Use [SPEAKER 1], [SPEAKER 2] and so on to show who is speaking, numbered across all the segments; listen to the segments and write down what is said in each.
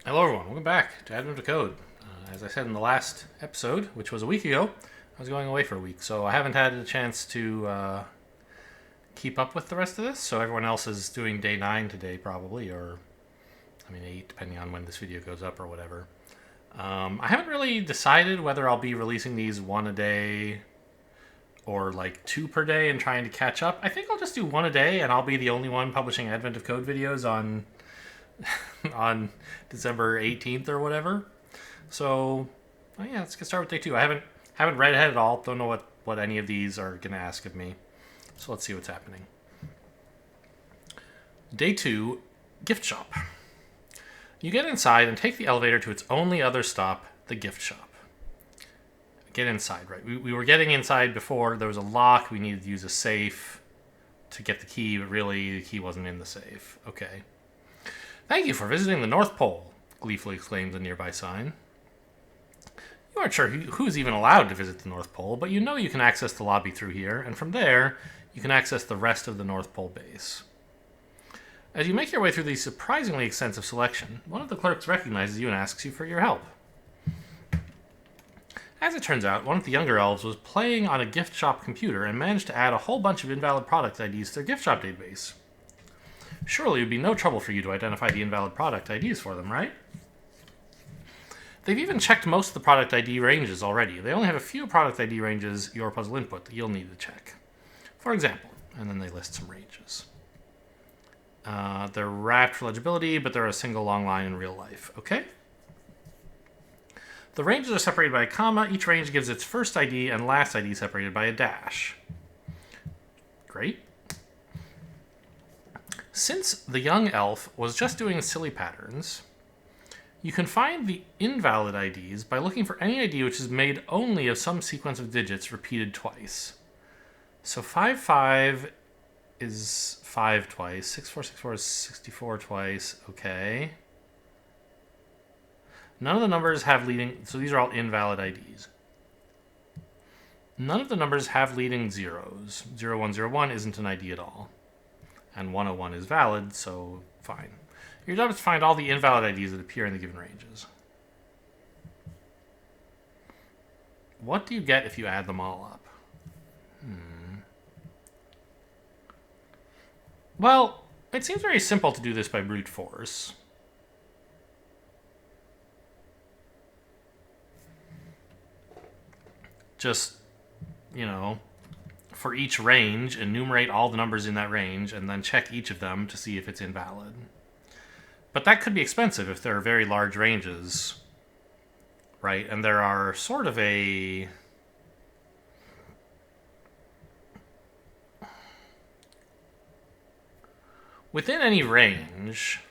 [SPEAKER 1] Hello everyone, welcome back to Advent of Code. As I said in the last episode, which was a week ago, I was going away for a week, so I haven't had a chance to keep up with the rest of this, so everyone else is doing day 9 today probably, or 8, depending on when this video goes up or whatever. I haven't really decided whether I'll be releasing these one a day or like 2 per day and trying to catch up. I think I'll just do 1 a day and I'll be the only one publishing Advent of Code videos on on December 18th or whatever. So, yeah, let's get started with day 2. I haven't read ahead at all. Don't know what any of these are going to ask of me. So let's see what's happening. Day 2, gift shop. You get inside and take the elevator to its only other stop, the gift shop. Get inside, right? We were getting inside before. There was a lock. We needed to use a safe to get the key, but really the key wasn't in the safe. Okay. Thank you for visiting the North Pole, gleefully exclaimed the nearby sign. You aren't sure who's even allowed to visit the North Pole, but you know you can access the lobby through here, and from there, you can access the rest of the North Pole base. As you make your way through the surprisingly extensive selection, one of the clerks recognizes you and asks you for your help. As it turns out, one of the younger elves was playing on a gift shop computer and managed to add a whole bunch of invalid product IDs to their gift shop database. Surely it would be no trouble for you to identify the invalid product IDs for them, right? They've even checked most of the product ID ranges already. They only have a few product ID ranges, your puzzle input, that you'll need to check. For example, and then they list some ranges. They're wrapped for legibility, but they're a single long line in real life. Okay? The ranges are separated by a comma. Each range gives its first ID and last ID separated by a dash. Great. Since the young elf was just doing silly patterns, you can find the invalid IDs by looking for any ID which is made only of some sequence of digits repeated twice. So 55 is 5 twice, 6464 is 64 twice, okay. None of the numbers have leading, so these are all invalid IDs. None of the numbers have leading zeros. 0101 isn't an ID at all. And 101 is valid, so fine. Your job is to find all the invalid IDs that appear in the given ranges. What do you get if you add them all up? Well, it seems very simple to do this by brute force. Just, for each range, enumerate all the numbers in that range, and then check each of them to see if it's invalid. But that could be expensive if there are very large ranges, right? And there are sort of a... Within any range,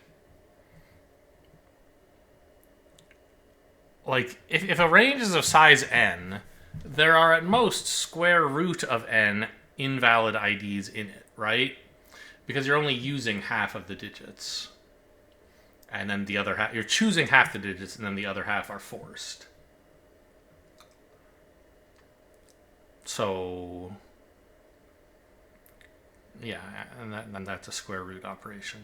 [SPEAKER 1] like, if a range is of size n, there are at most square root of n invalid IDs in it, right? Because you're only using half of the digits. And then the other half, you're choosing half the digits, and then the other half are forced. So, yeah, and that's a square root operation.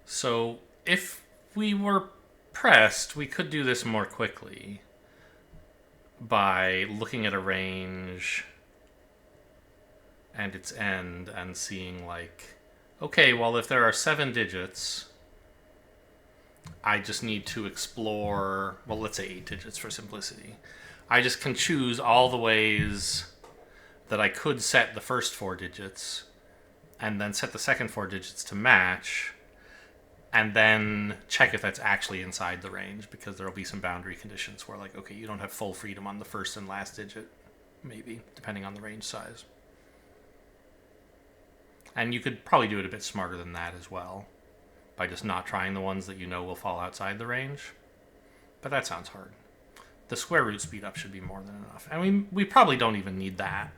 [SPEAKER 1] So, if we were pressed, we could do this more quickly by looking at a range and its end and seeing like, okay, well, if there are 7 digits, I just need to explore, well, let's say 8 digits for simplicity. I just can choose all the ways that I could set the first 4 digits and then set the second 4 digits to match, and then check if that's actually inside the range, because there will be some boundary conditions where, like, okay, you don't have full freedom on the first and last digit, maybe, depending on the range size. And you could probably do it a bit smarter than that as well, by just not trying the ones that you know will fall outside the range. But that sounds hard. The square root speed up should be more than enough. And we probably don't even need that.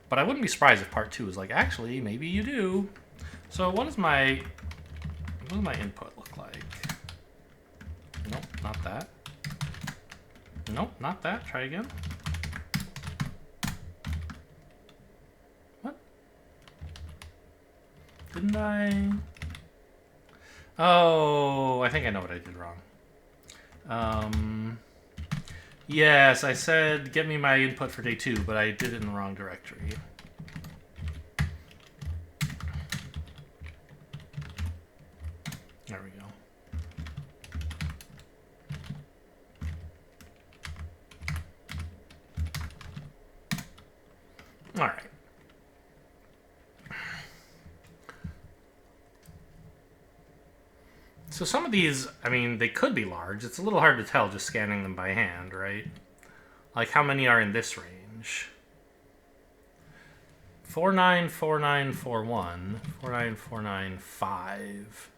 [SPEAKER 1] But I wouldn't be surprised if part 2 is like, actually, maybe you do. So what does my input look like? Nope, not that. Nope, not that. Try again. Didn't I? Oh, I think I know what I did wrong. Yes, I said get me my input for day 2, but I did it in the wrong directory. There we go. All right. So some of these, I mean, they could be large. It's a little hard to tell just scanning them by hand, right? Like, how many are in this range? 494941, 49495.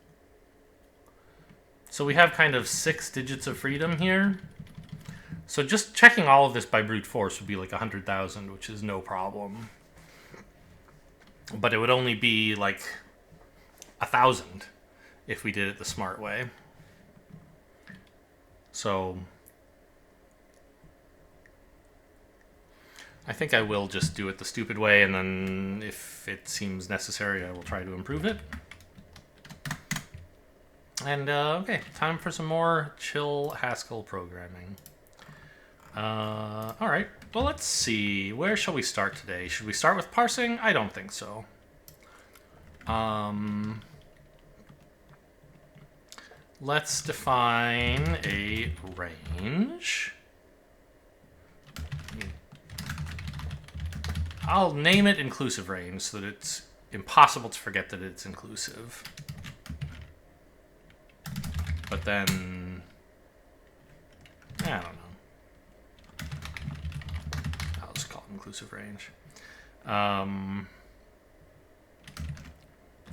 [SPEAKER 1] So we have kind of 6 digits of freedom here. So just checking all of this by brute force would be like 100,000, which is no problem. But it would only be like 1,000 if we did it the smart way. So I think I will just do it the stupid way, and then if it seems necessary, I will try to improve it. And okay, time for some more chill Haskell programming. All right, well, let's see. Where shall we start today? Should we start with parsing? I don't think so. Let's define a range. I'll name it inclusive range so that it's impossible to forget that it's inclusive. But then, I don't know. I'll just call it inclusive range.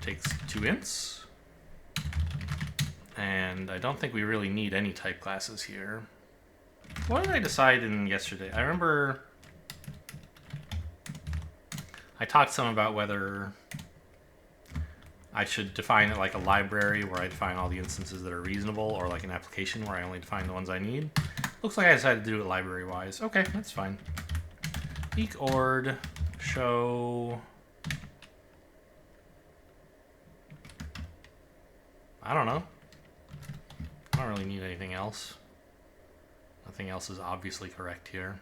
[SPEAKER 1] Takes 2 ints. And I don't think we really need any type classes here. What did I decide in yesterday? I remember I talked some about whether I should define it like a library where I define all the instances that are reasonable, or like an application where I only define the ones I need. Looks like I decided to do it library-wise. Okay, that's fine. Eq-ord show. I don't know. I don't really need anything else. Nothing else is obviously correct here.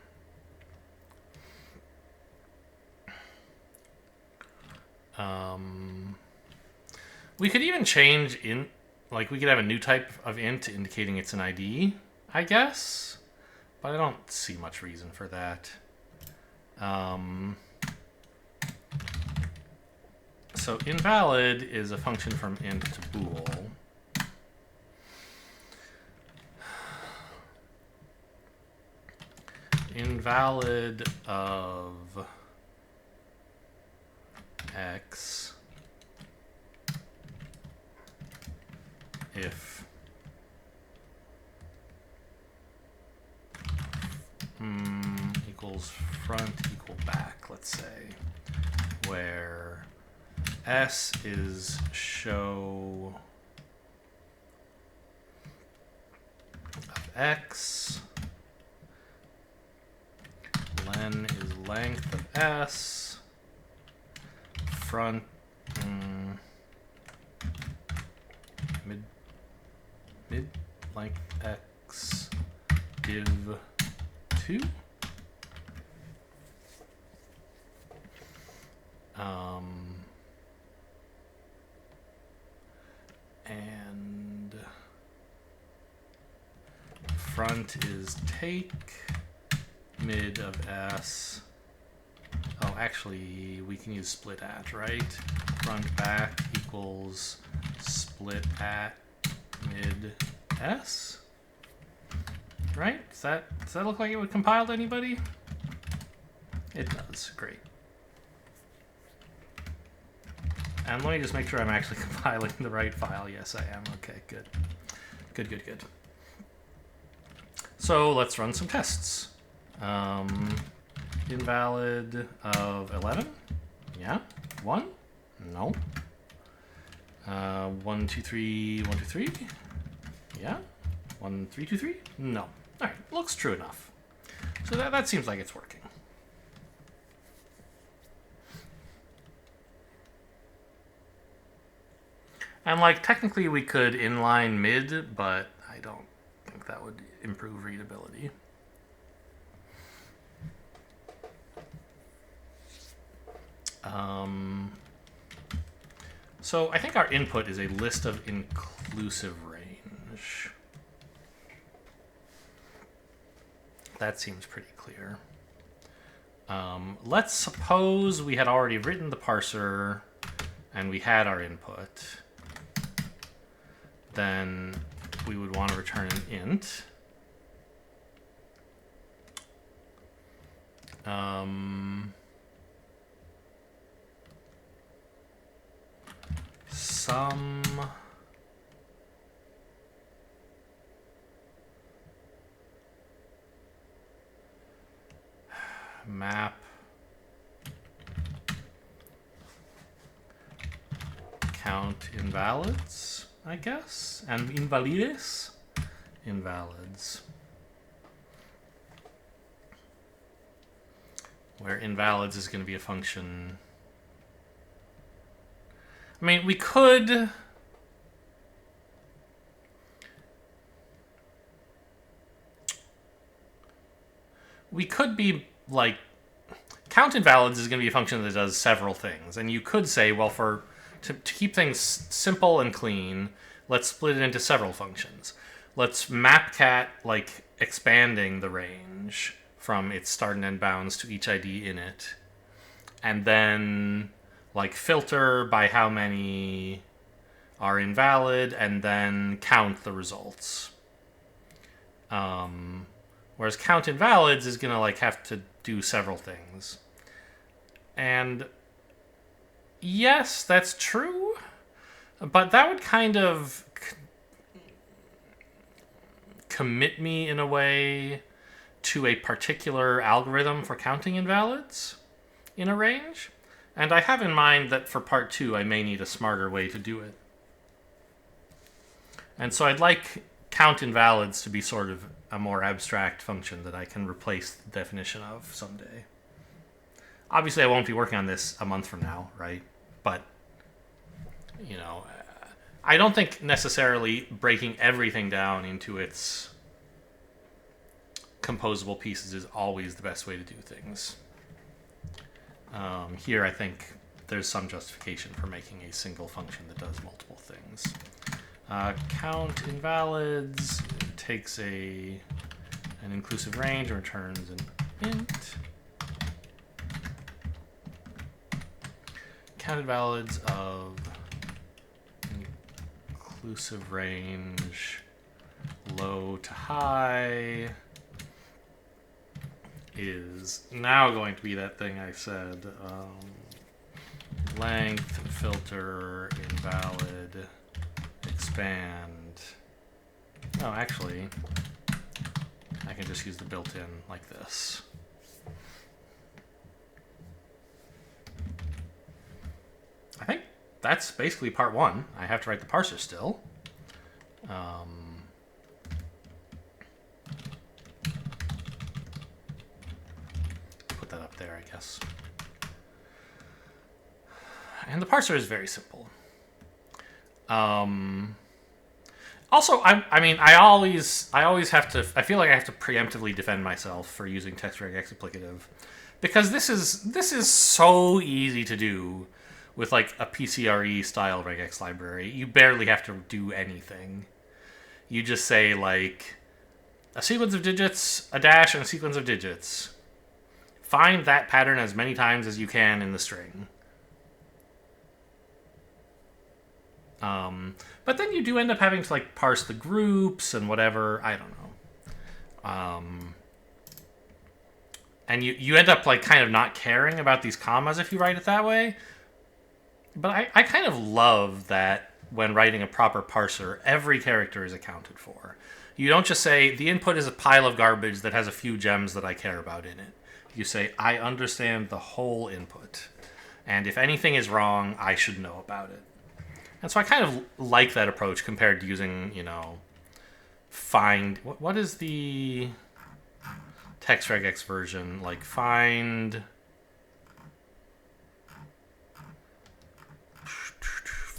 [SPEAKER 1] We could even change int, like we could have a new type of int indicating it's an ID, I guess, but I don't see much reason for that. So invalid is a function from int to bool. Invalid of x if equals front equal back, let's say, where s is show of x, len is length of s, front mid length x div 2. And front is take mid of s. Oh, actually, we can use split at, right? Front back equals split at mid s. Right? Does that look like it would compile to anybody? It does. Great. And let me just make sure I'm actually compiling the right file. Yes, I am. Okay, good. Good, good, good. So let's run some tests. Invalid of 11. Yeah. 1. No. 1, 2, 3, 1, 2, 3. Yeah. 1, 3, 2, 3. No. All right. Looks true enough. So that seems like it's working. And like technically we could inline mid, but I don't think that would improve readability. So I think our input is a list of inclusive range. That seems pretty clear. Let's suppose we had already written the parser and we had our input. Then we would want to return an int. Some map count invalids, I guess, and invalides, invalids, where invalids is going to be a function. I mean, we could be like, count invalids is going to be a function that does several things, and you could say, well, to keep things simple and clean, let's split it into several functions. Let's map cat like expanding the range from its start and end bounds to each ID in it, and then like filter by how many are invalid, and then count the results. Whereas count invalids is gonna like have to do several things. And yes, that's true, but that would kind of commit me in a way to a particular algorithm for counting invalids in a range. And I have in mind that for part 2, I may need a smarter way to do it. And so I'd like count invalids to be sort of a more abstract function that I can replace the definition of someday. Obviously, I won't be working on this a month from now, right? But, you know, I don't think necessarily breaking everything down into its composable pieces is always the best way to do things. Here, I think there's some justification for making a single function that does multiple things. Count invalids takes an inclusive range and returns an int. Count invalids of inclusive range low to high is now going to be that thing I said. Length, filter, invalid, expand. Oh, actually, I can just use the built-in like this. I think that's basically part 1. I have to write the parser still. Put that up there, I guess. And the parser is very simple. Also, I mean, I always have to. I feel like I have to preemptively defend myself for using text regex applicative, because this is so easy to do with like a PCRE style regex library. You barely have to do anything. You just say like a sequence of digits, a dash, and a sequence of digits. Find that pattern as many times as you can in the string. But then you do end up having to like parse the groups and whatever. I don't know. And you end up like kind of not caring about these commas if you write it that way. But I kind of love that when writing a proper parser, every character is accounted for. You don't just say, the input is a pile of garbage that has a few gems that I care about in it. You say, I understand the whole input. And if anything is wrong, I should know about it. And so I kind of like that approach compared to using, you know, find... What is the text regex version? Like, find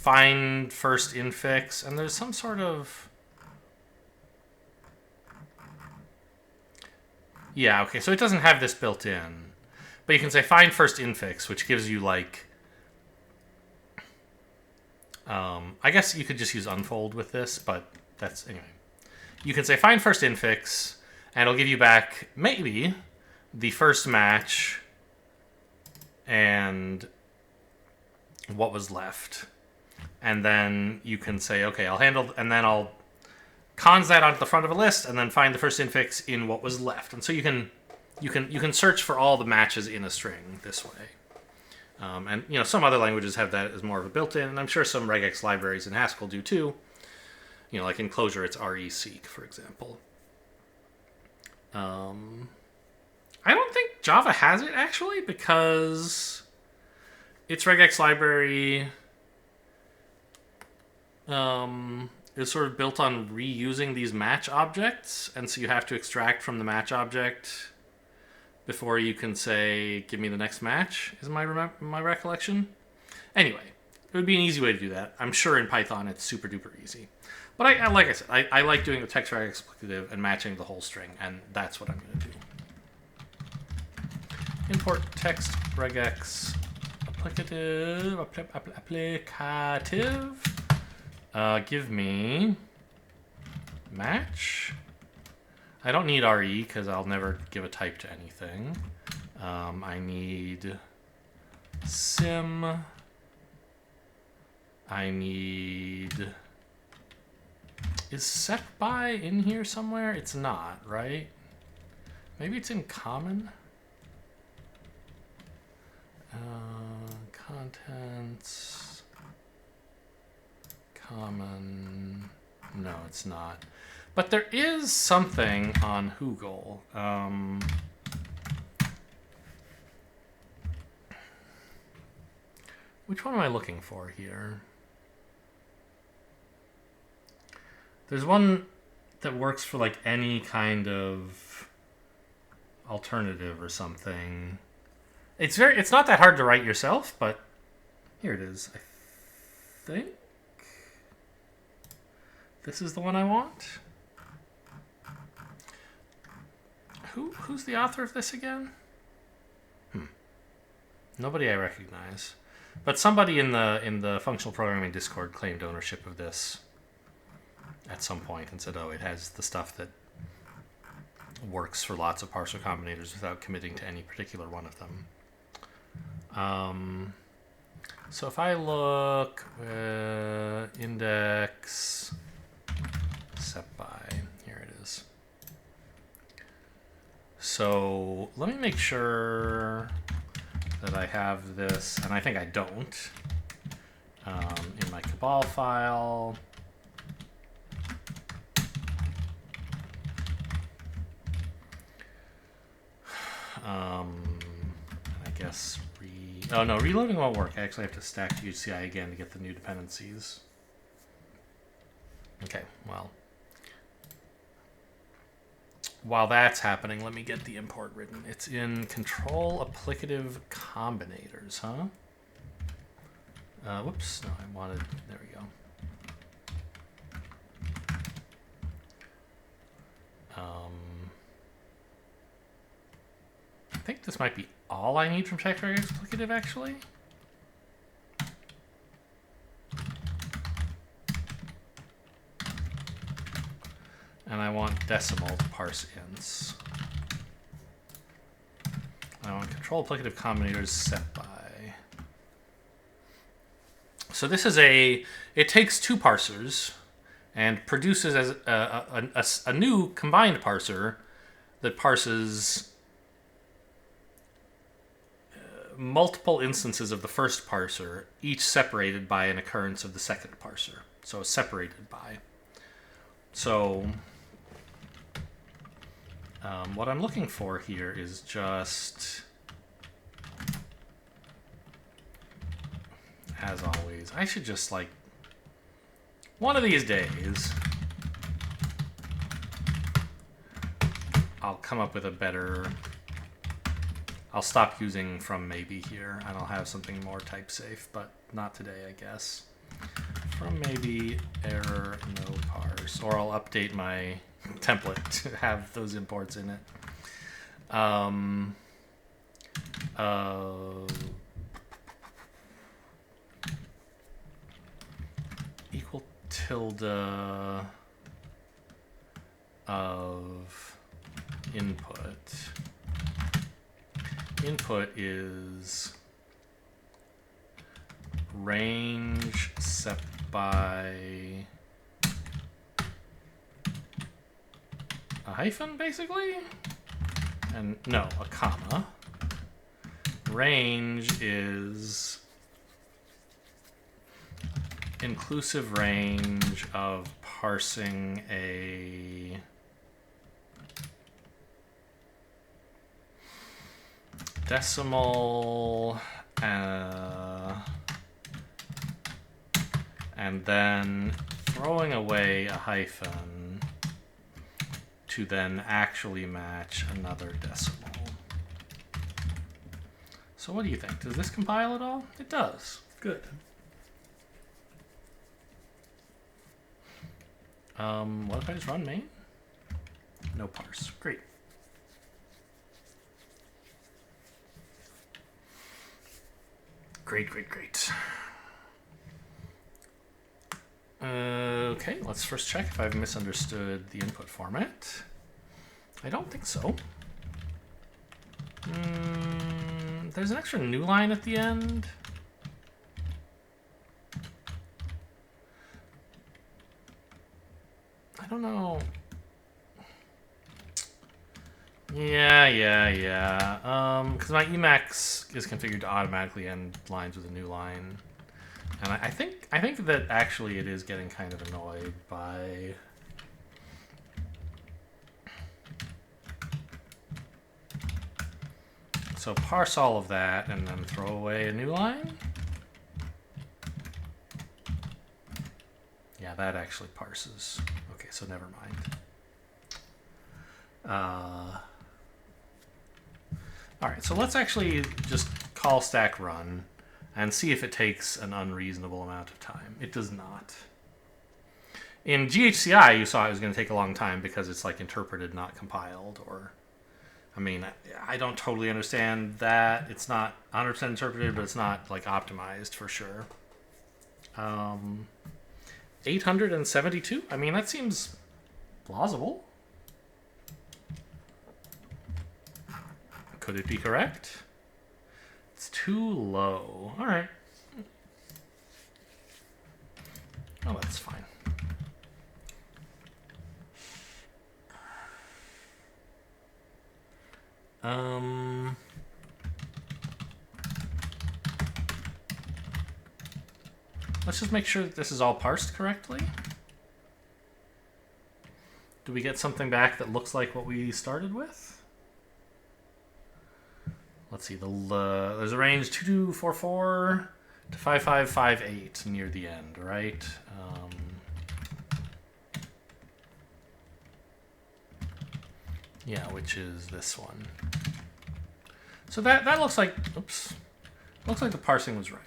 [SPEAKER 1] find first infix, and there's some sort of... Yeah, okay, so it doesn't have this built in. But you can say find first infix, which gives you, like... I guess you could just use unfold with this, but that's... Anyway. You can say find first infix, and it'll give you back, maybe, the first match and what was left. And then you can say, okay, I'll handle... And then I'll cons that onto the front of a list, and then find the first infix in what was left. And so you can search for all the matches in a string this way. And you know, some other languages have that as more of a built-in, and I'm sure some regex libraries in Haskell do too. You know, like in Clojure, it's reseek, for example. I don't think Java has it actually, because its regex library is sort of built on reusing these match objects, and so you have to extract from the match object before you can say, give me the next match, is my recollection. Anyway, it would be an easy way to do that. I'm sure in Python it's super duper easy. But I like I said, I like doing the text regex applicative and matching the whole string, and that's what I'm going to do. Import text regex applicative, give me match. I don't need RE because I'll never give a type to anything. I need sim. I need... Is set by in here somewhere? It's not, right? Maybe it's in common? Contents... Common... No, it's not. But there is something on Hugel. Which one am I looking for here? There's one that works for like any kind of alternative or something. It's not that hard to write yourself, but here it is. I think this is the one I want. Who's the author of this again? Nobody I recognize. But somebody in the functional programming Discord claimed ownership of this at some point and said, oh, it has the stuff that works for lots of parser combinators without committing to any particular one of them. So if I look index set by, here it is. So let me make sure that I have this, and I think I don't, in my cabal file. I guess oh no, reloading won't work. I actually have to stack UCI again to get the new dependencies. Okay, well, while that's happening, let me get the import written. It's in control applicative combinators, huh? Whoops, no, I wanted, there we go. I think this might be all I need from text regex applicative, actually. And I want decimal to parse ints. I want control applicative combinators set by. So this is it takes two parsers and produces as a new combined parser that parses multiple instances of the first parser, each separated by an occurrence of the second parser. So separated by. So what I'm looking for here is just, as always, I should just like, one of these days, I'll come up with a better, I'll stop using from maybe here, and I'll have something more type safe, but not today, I guess. from maybe error no parse, or I'll update my template to have those imports in it. Equal tilde of input. Input is range set by a hyphen, basically? And no, a comma. Range is inclusive range of parsing a decimal and then throwing away a hyphen to then actually match another decimal. So what do you think? Does this compile at all? It does. Good. What if I just run main? No parse. Great. Great, great, great. Okay, let's first check if I've misunderstood the input format. I don't think so. There's an extra new line at the end. I don't know. Yeah. Because my Emacs is configured to automatically end lines with a new line. And I think that actually it is getting kind of annoyed by so parse all of that and then throw away a new line. Yeah, that actually parses. Okay, so never mind. All right, so let's actually just call stack run and see if it takes an unreasonable amount of time. It does not. In GHCI, you saw it was going to take a long time because it's like interpreted, not compiled. Or, I mean, I don't totally understand that. It's not 100% interpreted, but it's not like optimized for sure. 872? I mean, that seems plausible. Could it be correct? It's too low. All right. Oh, that's fine. Let's just make sure that this is all parsed correctly. Do we get something back that looks like what we started with? Let's see. There's a range 2244 to 5558 near the end, right? Yeah, which is this one. So that looks like, oops, looks like the parsing was right.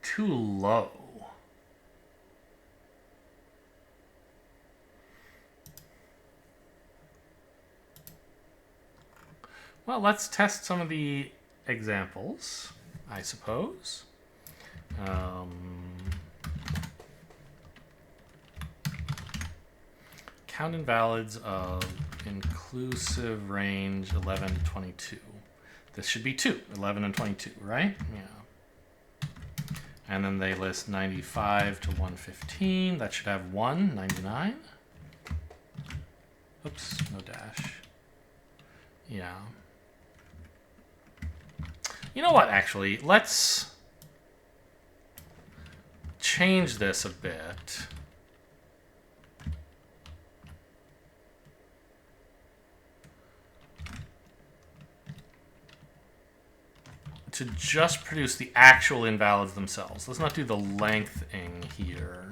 [SPEAKER 1] Too low. Well, let's test some of the examples, I suppose. Count invalids of inclusive range 11 to 22. This should be 2, 11 and 22, right? Yeah. And then they list 95 to 115. That should have 1, 99. Oops, no dash. Yeah. You know what, actually? Let's change this a bit. to just produce the actual invalids themselves. Let's not do the lengthing here.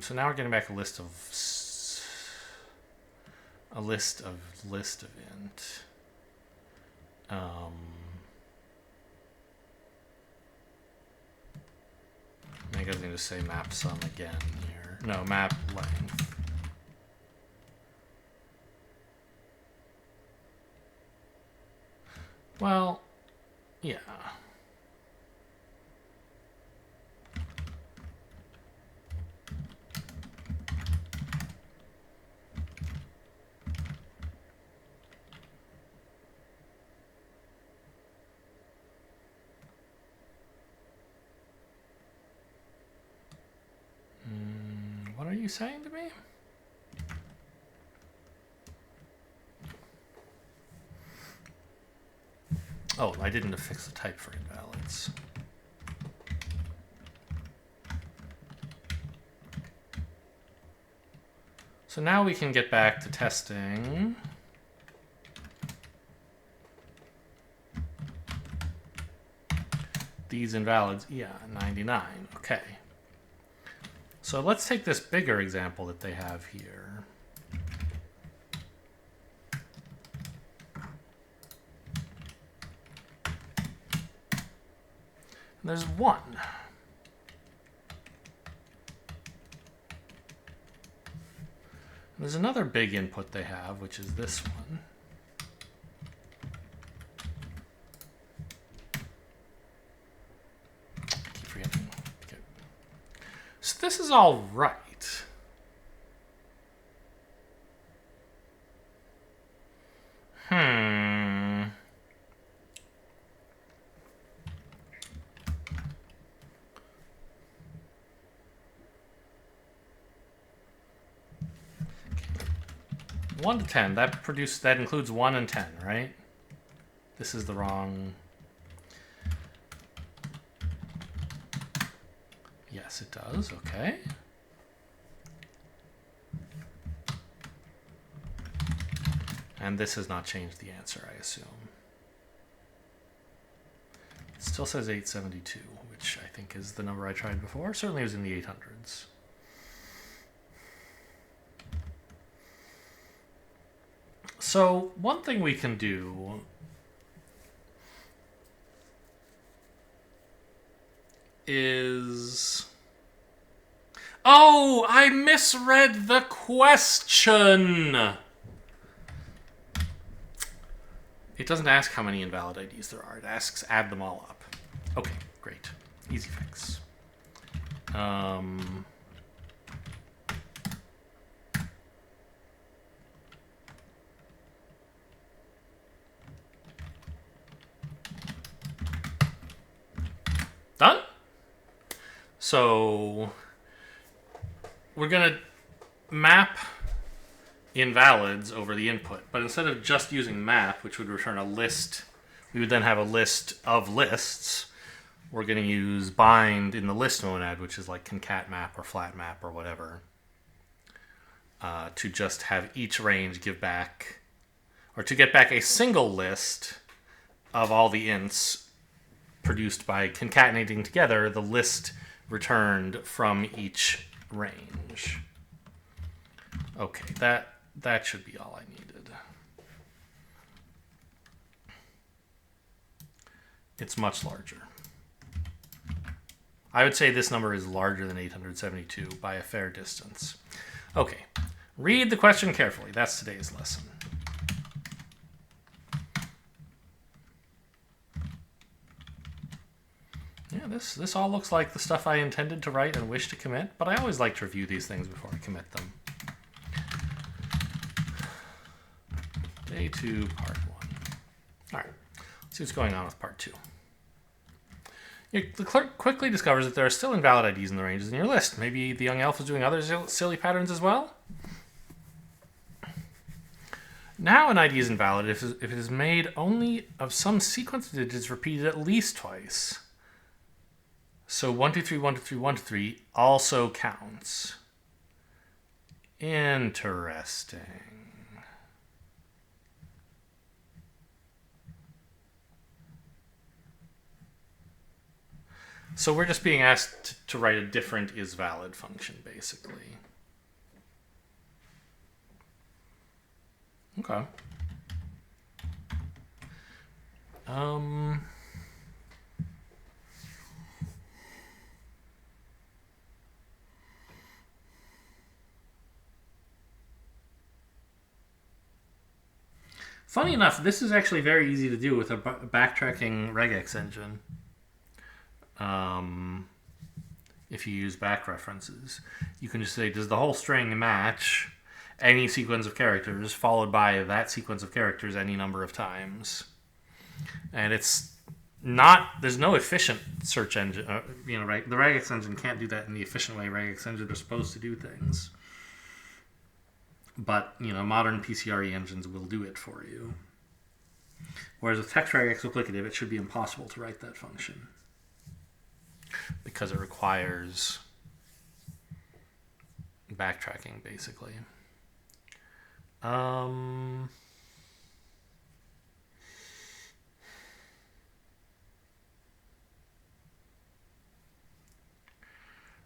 [SPEAKER 1] So now we're getting back a list of int. I guess I need to say map sum again here. No, map length. Well, yeah. What are you saying to me? Oh, I didn't affix the type for invalids. So now we can get back to testing. These invalids, yeah, 99, okay. So let's take this bigger example that they have here. There's 1. And there's another big input they have, which is this one. I keep forgetting. Okay. So this is all right. One to 10. That includes 1 and 10, right? This is the wrong. Yes, it does. Okay. And this has not changed the answer, I assume. It still says 872, which I think is the number I tried before. Certainly it was in the 800s. So one thing we can do is... Oh, I misread the question! It doesn't ask how many invalid IDs there are. It asks add them all up. Okay, great. Easy fix. Done? So we're going to map invalids over the input, but instead of just using map, which would return a list, we would then have a list of lists. We're going to use bind in the list monad, which is like concat map or flat map or whatever, to just have each range give back, or to get back a single list of all the ints produced by concatenating together the list returned from each range. Okay, that should be all I needed. It's much larger. I would say this number is larger than 872 by a fair distance. Okay, read the question carefully. That's today's lesson. Yeah, this all looks like the stuff I intended to write and wish to commit, but I always like to review these things before I commit them. Day 2, part 1. All right, let's see what's going on with part 2. The clerk quickly discovers that there are still invalid IDs in the ranges in your list. Maybe the young elf is doing other silly patterns as well? Now an ID is invalid if it is made only of some sequence of digits repeated at least twice. So 1, 2, 3, 1, 2, 3, 1, 2, 3 also counts. Interesting. So we're just being asked to write a different isValid function, basically. Okay. Funny enough, this is actually very easy to do with a backtracking regex engine. If you use back references, you can just say, does the whole string match any sequence of characters followed by that sequence of characters any number of times? And it's not, there's no efficient search engine, right? The regex engine can't do that in the efficient way regex engines are supposed to do things. But, modern PCRE engines will do it for you. Whereas with text regex duplicative, it should be impossible to write that function, because it requires backtracking, basically.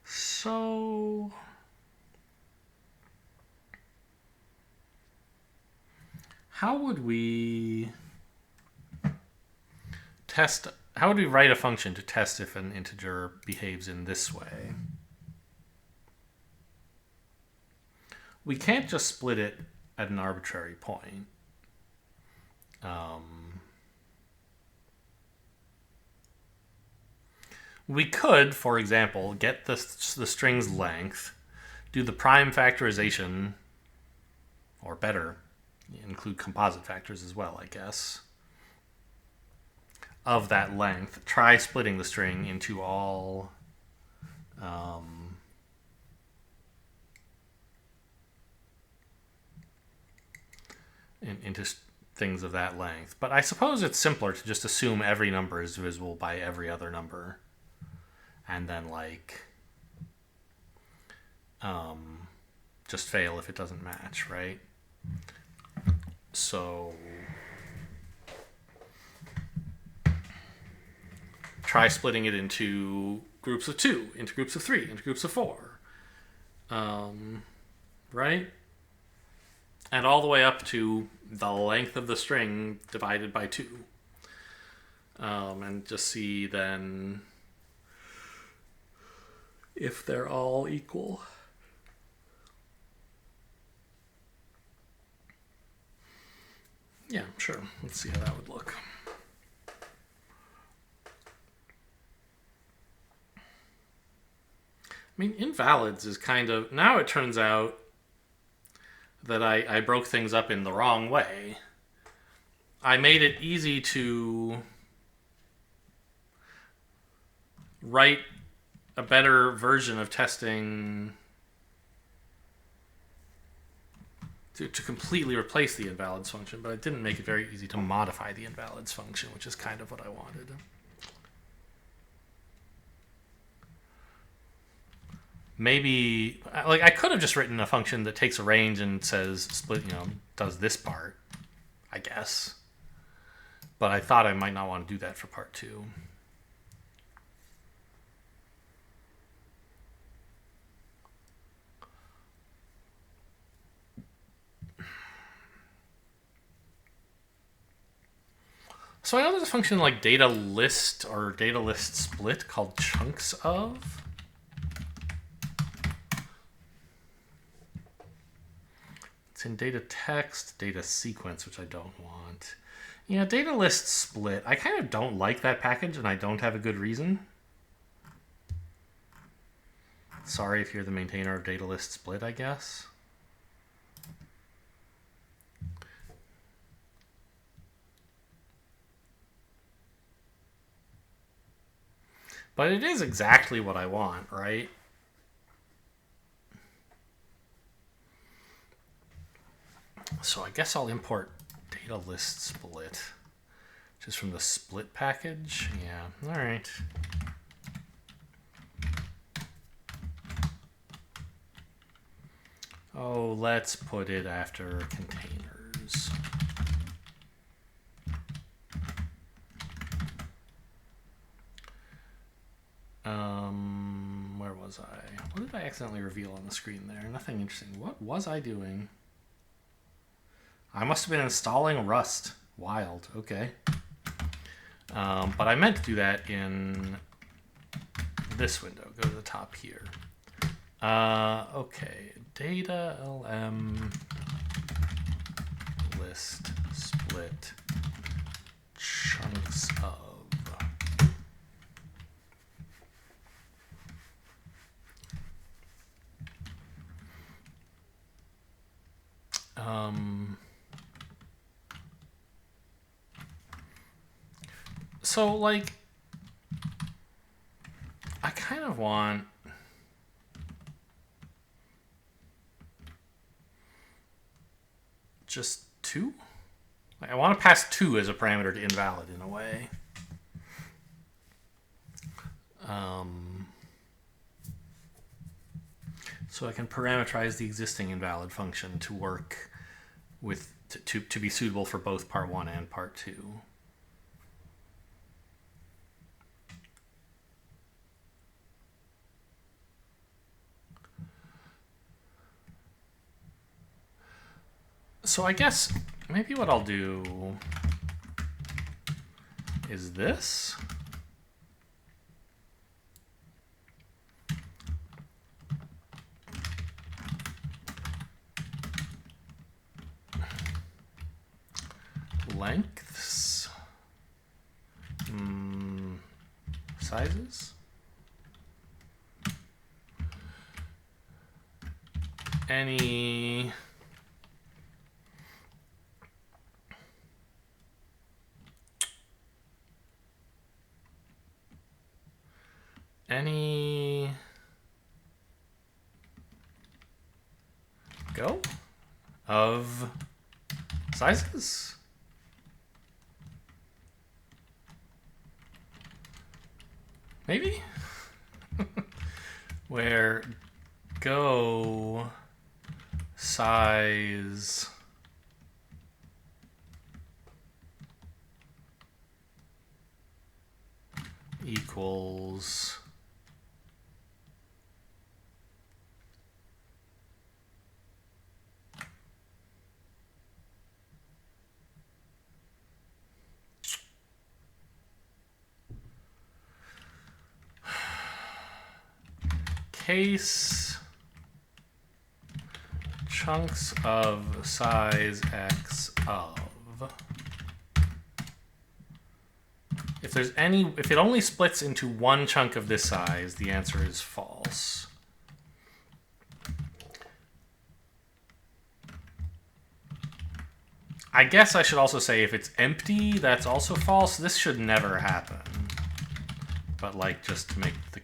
[SPEAKER 1] So how would we test? How would we write a function to test if an integer behaves in this way? We can't just split it at an arbitrary point. We could, for example, get the string's length, do the prime factorization, or better, include composite factors as well, I guess, of that length. Try splitting the string into all into things of that length. But I suppose it's simpler to just assume every number is divisible by every other number, and then just fail if it doesn't match, right? So try splitting it into groups of 2, into groups of 3, into groups of 4, right? And all the way up to the length of the string divided by 2. And just see then if they're all equal. Yeah, sure. Let's see how that would look. I mean, invalids is kind of... Now it turns out that I broke things up in the wrong way. I made it easy to write a better version of testing to completely replace the invalids function, but it didn't make it very easy to modify the invalids function, which is kind of what I wanted. Maybe, I could have just written a function that takes a range and says split, does this part, I guess. But I thought I might not want to do that for part 2. So I know there's a function like data list or data list split called chunks of. It's in data text, data sequence, which I don't want. Yeah, data list split. I kind of don't like that package, and I don't have a good reason. Sorry if you're the maintainer of data list split, I guess. But it is exactly what I want, right? So I guess I'll import data list split just from the split package. Yeah, all right. Oh, let's put it after containers. Where was I? What did I accidentally reveal on the screen there? Nothing interesting. What was I doing? I must have been installing Rust. Wild. Okay. But I meant to do that in this window. Go to the top here. Okay. Data lm list split chunks of. So, like, I kind of want just 2. Like, I want to pass 2 as a parameter to invalid in a way. So I can parameterize the existing invalid function to work with to be suitable for both part 1 and part 2. So I guess maybe what I'll do is this. Lengths. Sizes. Any go of sizes. Maybe where go size equals case chunks of size x of. If it only splits into one chunk of this size, the answer is false. I guess I should also say if it's empty, that's also false. This should never happen. But like just to make the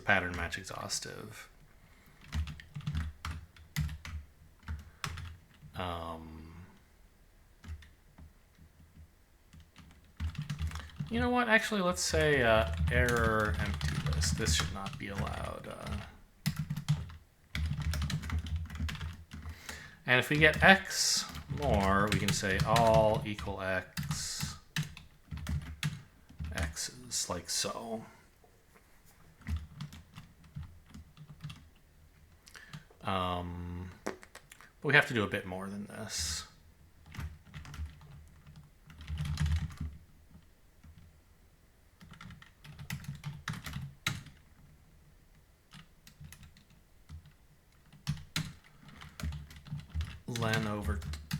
[SPEAKER 1] pattern match exhaustive. You know what? Actually, let's say error empty list. This should not be allowed. And if we get x more, we can say all equal x. X is like so. But we have to do a bit more than this.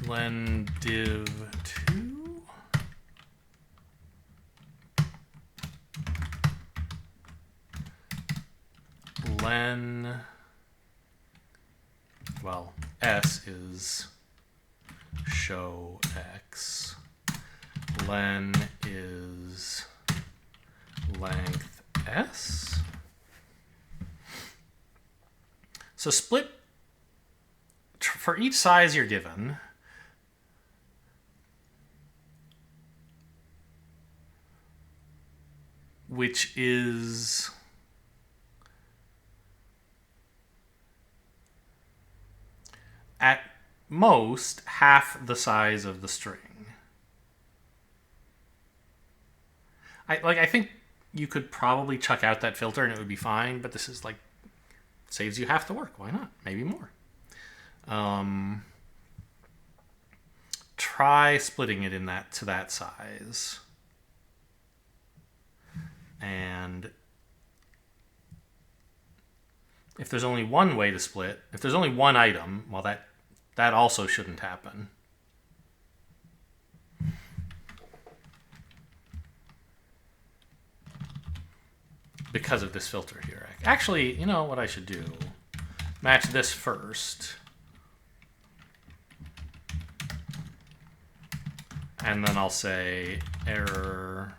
[SPEAKER 1] Len div 2. Len, well, S is show x. Len is length s. So split for each size you're given, which is at most half the size of the string. I think you could probably chuck out that filter and it would be fine, but this is like saves you half the work. Why not? Maybe more. Try splitting it in that to that size. And if there's only one way to split, if there's only one item, well, that also shouldn't happen. Because of this filter here. Actually, you know what I should do? Match this first. And then I'll say error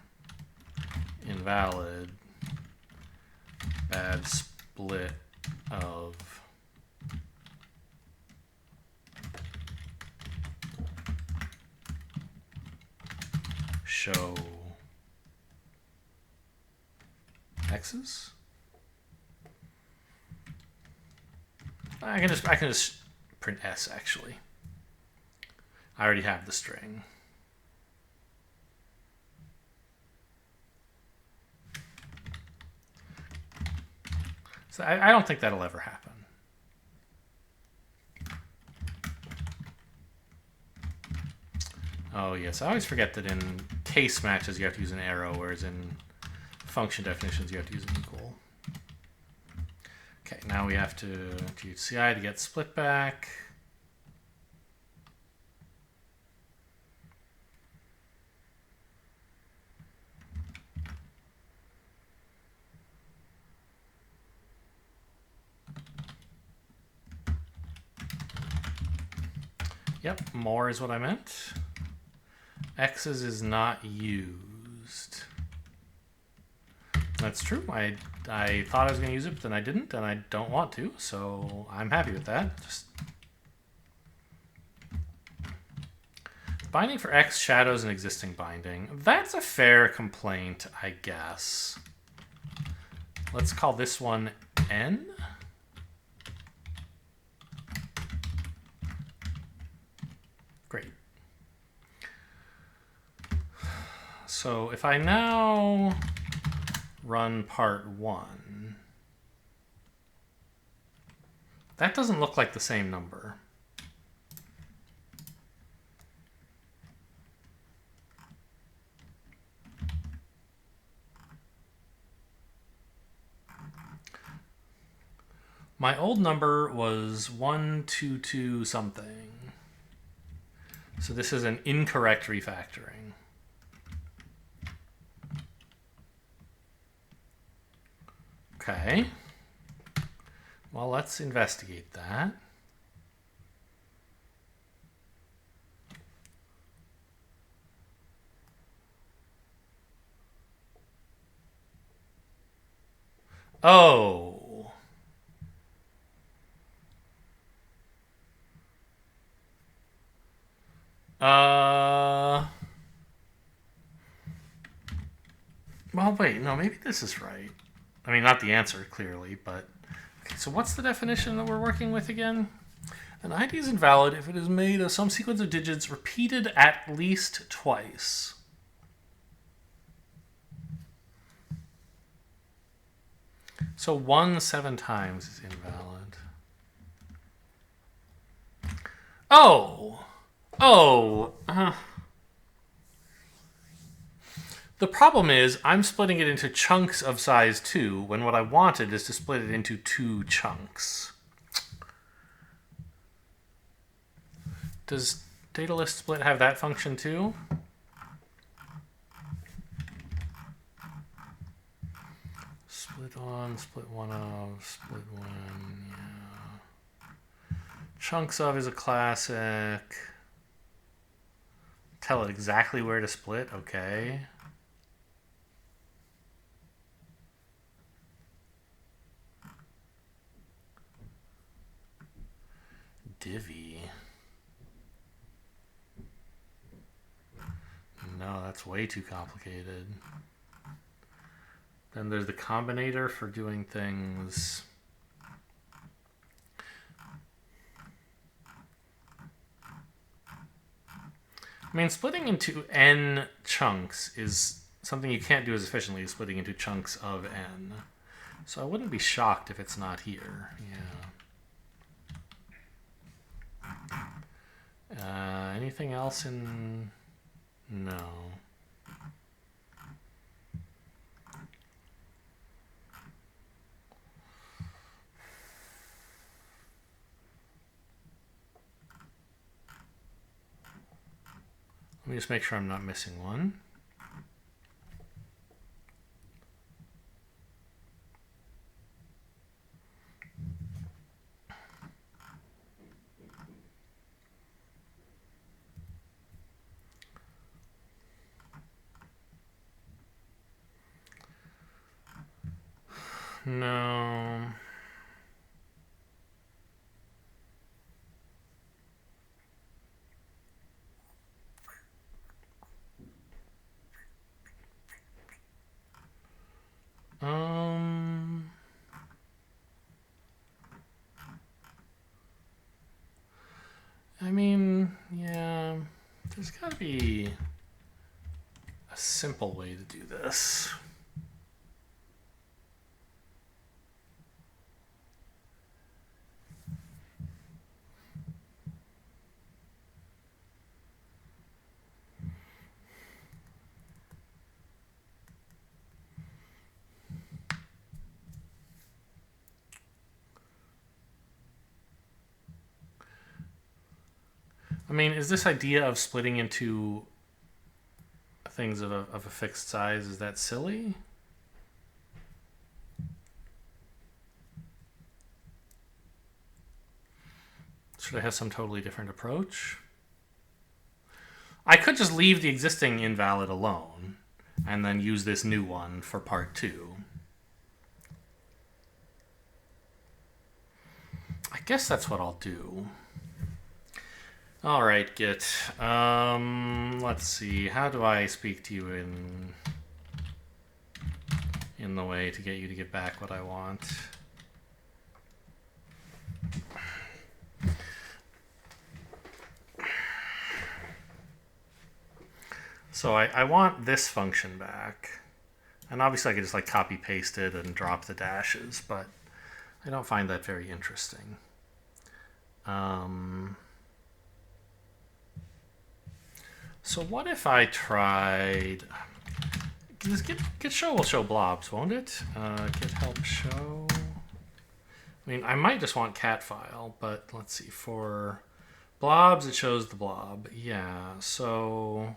[SPEAKER 1] invalid bad split of show X's. I can just print S actually. I already have the string. So I don't think that'll ever happen. Oh yes, I always forget that in case matches you have to use an arrow, whereas in function definitions you have to use an equal. Okay, now we have to use CI to get split back. Yep, more is what I meant. X's is not used. That's true. I thought I was going to use it, but then I didn't, and I don't want to, so I'm happy with that. Just binding for X shadows an existing binding. That's a fair complaint, I guess. Let's call this one N. Great. So if I now run part 1, that doesn't look like the same number. My old number was 122 something. So this is an incorrect refactoring. Okay. Well, let's investigate that. Oh. Well, wait, no, maybe this is right. I mean, not the answer, clearly, but... Okay, so what's the definition that we're working with again? An ID is invalid if it is made of some sequence of digits repeated at least twice. So 1 7 times is invalid. Oh! Oh! The problem is I'm splitting it into chunks of size 2 when what I wanted is to split it into 2 chunks. Does data list split have that function too? Split on, split one of, split one, yeah. Chunks of is a classic. Tell it exactly where to split, okay. Divvy. No, that's way too complicated. Then there's the combinator for doing things. I mean, splitting into n chunks is something you can't do as efficiently as splitting into chunks of n. So I wouldn't be shocked if it's not here. Yeah. Anything else in... No. Let me just make sure I'm not missing one. No. I mean, yeah, there's got to be a simple way to do this. I mean, is this idea of splitting into things of a fixed size, is that silly? Should I have some totally different approach? I could just leave the existing invalid alone and then use this new one for part 2. I guess that's what I'll do. All right, Git. Let's see. How do I speak to you in the way to get you to give back what I want? So I want this function back. And obviously I could just like copy paste it and drop the dashes, but I don't find that very interesting. So what if I tried... This git show will show blobs, won't it? Git help show... I mean, I might just want cat file, but let's see. For blobs, it shows the blob. Yeah, so...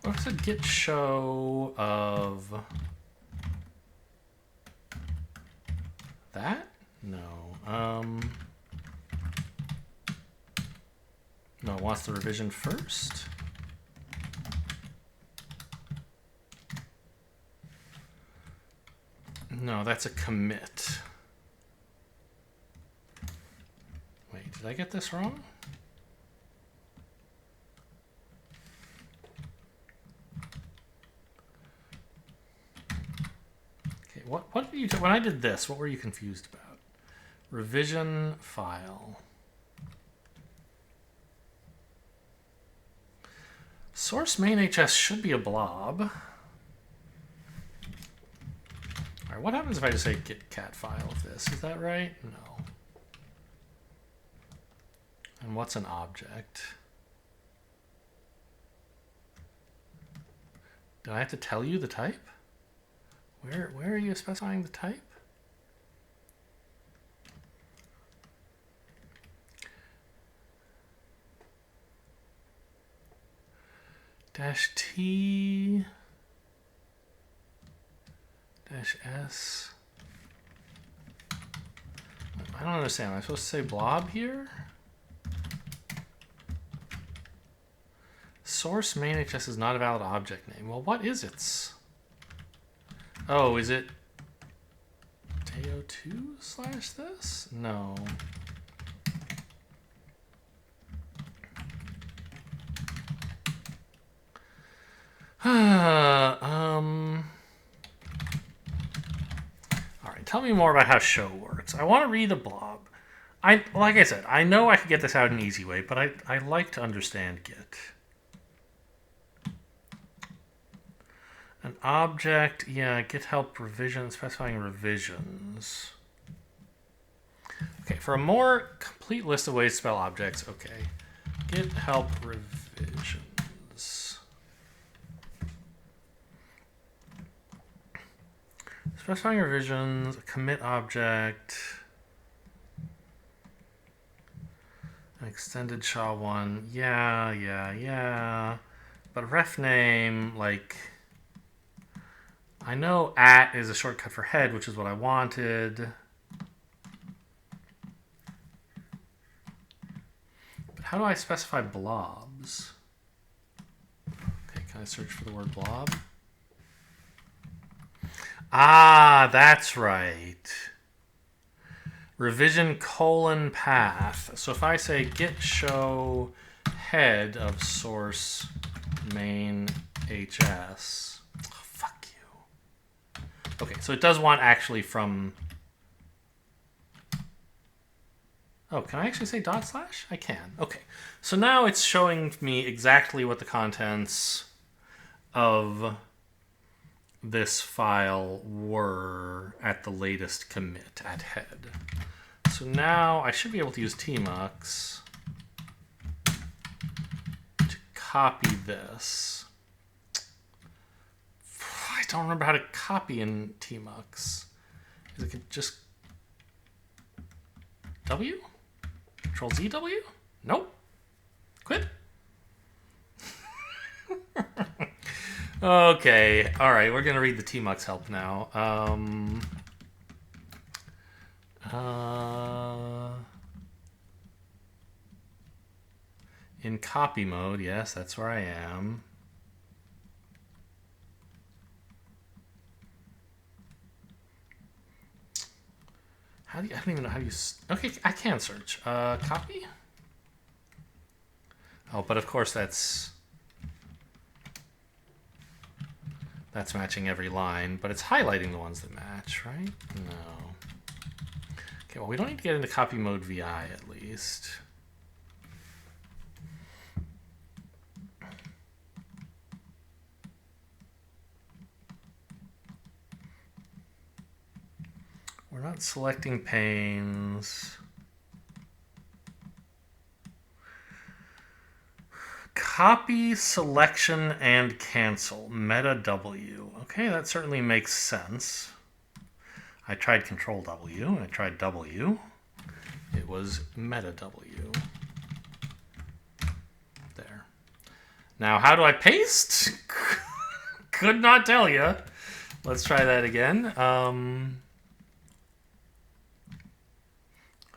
[SPEAKER 1] What's a git show of... that? No. No, it wants the revision first. No, that's a commit. Wait, did I get this wrong? Okay, what did you when I did this, what were you confused about? Revision file. Source main HS should be a blob. All right, what happens if I just say git cat file of this? Is that right? No. And what's an object? Do I have to tell you the type? Where are you specifying the type? -t -s. I don't understand. Am I supposed to say blob here? Source main HS is not a valid object name. Well, what is its? Oh, is it Teo2 / this? No. All right, tell me more about how show works. I want to read a blob. like I said, I know I could get this out an easy way, but I like to understand Git. An object, yeah, Git help revision, specifying revisions. Okay, for a more complete list of ways to spell objects, okay. Git help revisions. Specifying revisions, commit object, an extended SHA-1, yeah. But ref name, like, I know @ is a shortcut for head, which is what I wanted. But how do I specify blobs? Okay, can I search for the word blob? Ah, that's right. Revision : path. So if I say git show head of source main HS. Oh, fuck you. Okay, so it does want actually from... Oh, can I actually say /? I can. Okay. So now it's showing me exactly what the contents of this file were at the latest commit at head. So now I should be able to use tmux to copy this. I don't remember how to copy in tmux. Is it just W? Control Z W? Nope. Quit. Okay, all right, we're gonna read the tmux help now. In copy mode, yes, that's where I am. I don't even know how you... Okay, I can search. Copy? Oh, but of course that's matching every line, but it's highlighting the ones that match, right? No. Okay, well, we don't need to get into copy mode VI at least. We're not selecting panes. Copy, selection, and cancel. Meta W. Okay, that certainly makes sense. I tried Control W, and I tried W. It was Meta W. There. Now, how do I paste? Could not tell you. Let's try that again.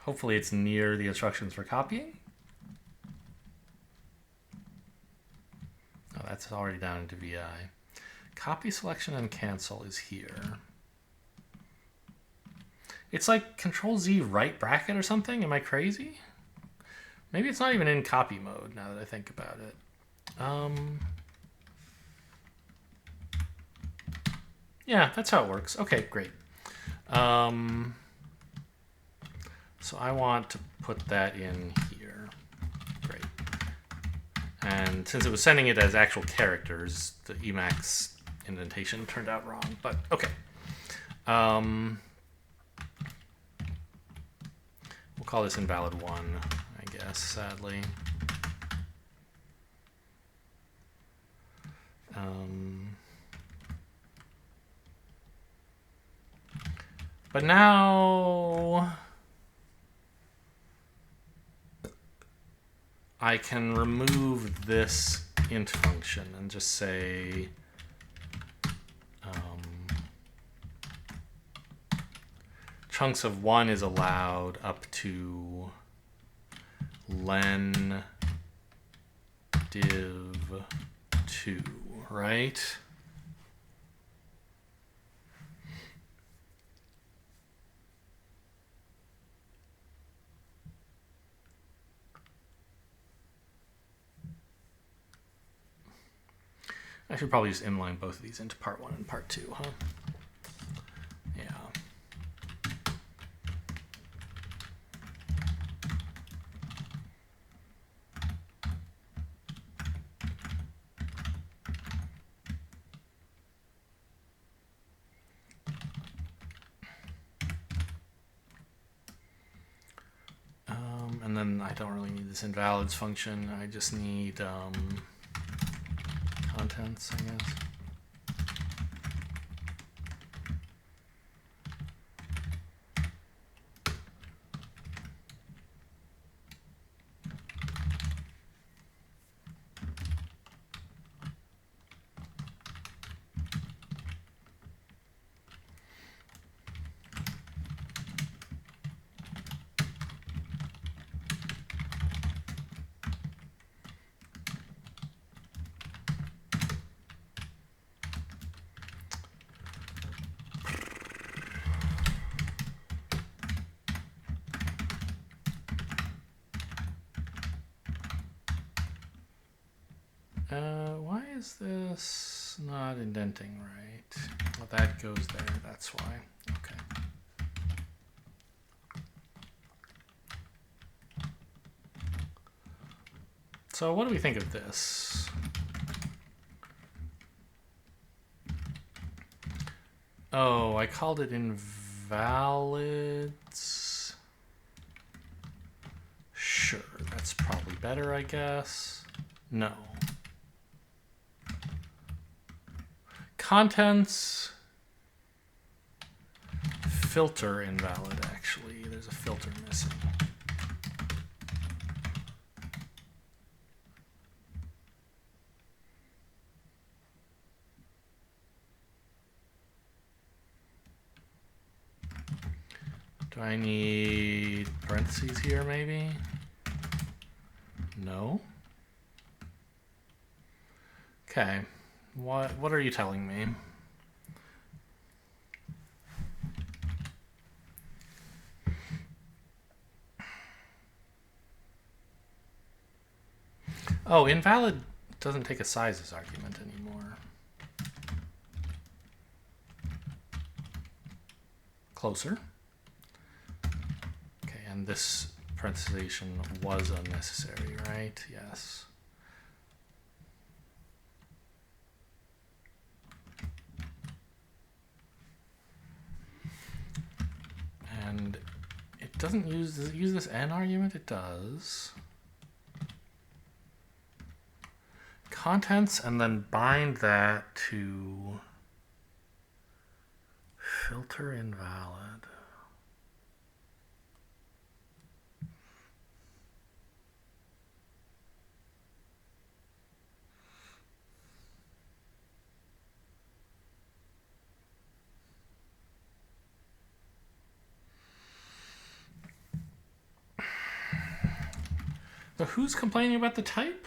[SPEAKER 1] Hopefully it's near the instructions for copying. Oh, that's already down into VI. Copy, selection, and cancel is here. It's like Control Z right bracket or something. Am I crazy? Maybe it's not even in copy mode now that I think about it. Yeah, that's how it works. Okay, great. So I want to put that in here. Great. And since it was sending it as actual characters, the Emacs indentation turned out wrong. But okay. We'll call this invalid 1, I guess, sadly. But now I can remove this int function and just say chunks of 1 is allowed up to len div 2, right? I should probably just inline both of these into part 1 and part 2, huh? Yeah. then I don't really need this invalids function. I just need contents, I guess. Why is this not indenting right? Well, that goes there, that's why. Okay. So what do we think of this? Oh, I called it invalids. Sure, that's probably better, I guess. No. Contents. Filter invalid, actually. There's a filter missing. Do I need parentheses here, maybe? No. Okay. What are you telling me? Oh, invalid doesn't take a sizes argument anymore. Closer. Okay, and this parenthesization was unnecessary, right? Yes. And it doesn't use, does it use this n argument? It does. Contents, and then bind that to filter invalid. So who's complaining about the type?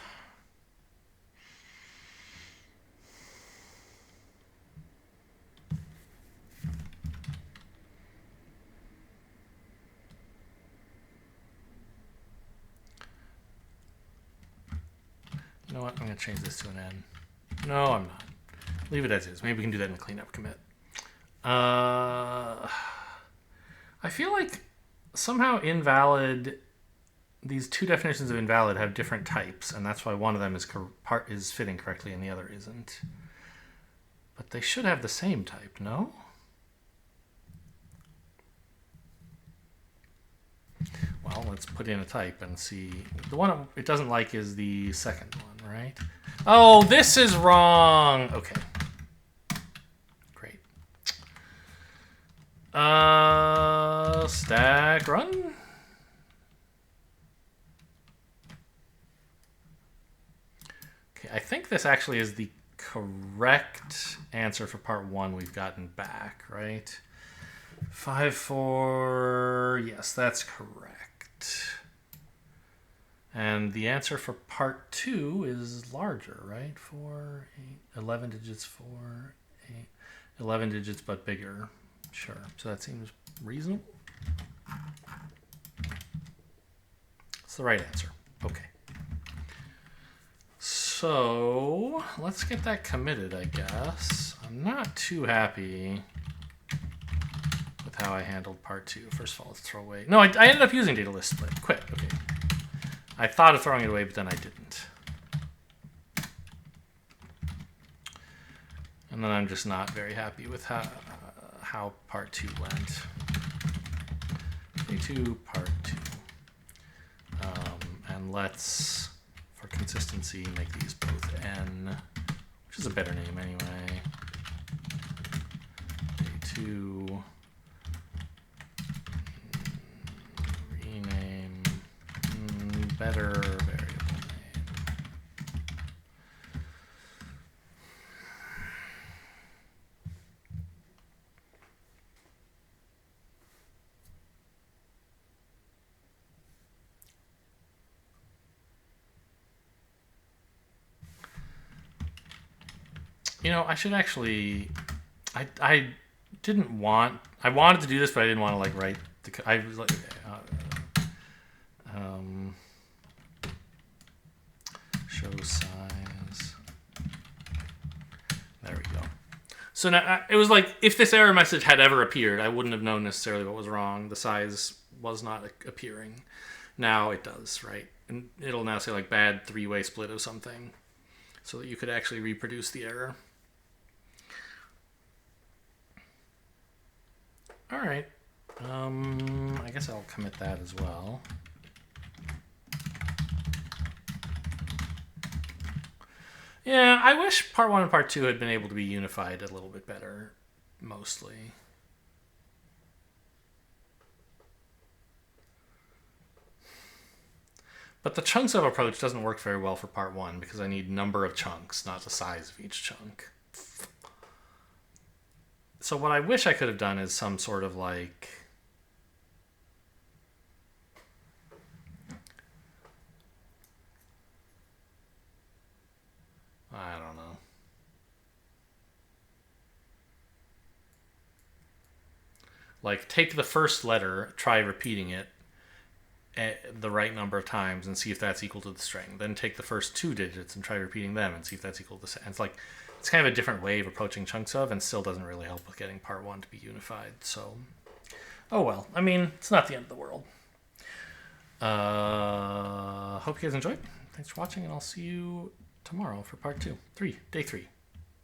[SPEAKER 1] You know what? I'm going to change this to an N. No, I'm not. Leave it as is. Maybe we can do that in the cleanup commit. I feel like somehow invalid, these two definitions of invalid have different types, and that's why one of them is fitting correctly and the other isn't. But they should have the same type, no? Well, let's put in a type and see. The one it doesn't like is the second one, right? Oh, this is wrong. Okay. Great. Stack run. Okay, I think this actually is the correct answer for part 1 we've gotten back, right? 5, 4, yes, that's correct. And the answer for part 2 is larger, right? 4, 8, 11 digits, 4, 8, 11 digits, but bigger. Sure, so that seems reasonable. It's the right answer. Okay. So let's get that committed, I guess. I'm not too happy with how I handled part 2. First of all, let's throw away. No, I ended up using data list split. Quit. Okay. I thought of throwing it away, but then I didn't. And then I'm just not very happy with how part 2 went. Day 2, part 2. And let's, for consistency, make these both n, which is a better name anyway. Day2, rename, better variable name. You know, I should actually, I wanted to do this, but I didn't want to like write the, I was like, show size. There we go. So now it was like, if this error message had ever appeared, I wouldn't have known necessarily what was wrong. The size was not appearing. Now it does, right? And it'll now say like bad three-way split of something, so that you could actually reproduce the error. All right. I guess I'll commit that as well. Yeah, I wish part 1 and part 2 had been able to be unified a little bit better, mostly. But the chunks of approach doesn't work very well for part 1 because I need number of chunks, not the size of each chunk. So what I wish I could have done is some sort of like, I don't know. Like take the first letter, try repeating it the right number of times and see if that's equal to the string. Then take the first 2 digits and try repeating them and see if that's equal to the. It's like, it's kind of a different way of approaching chunks of, and still doesn't really help with getting part 1 to be unified. So, oh well. I mean, it's not the end of the world. Hope you guys enjoyed. Thanks for watching, and I'll see you tomorrow for part 2. Day 3.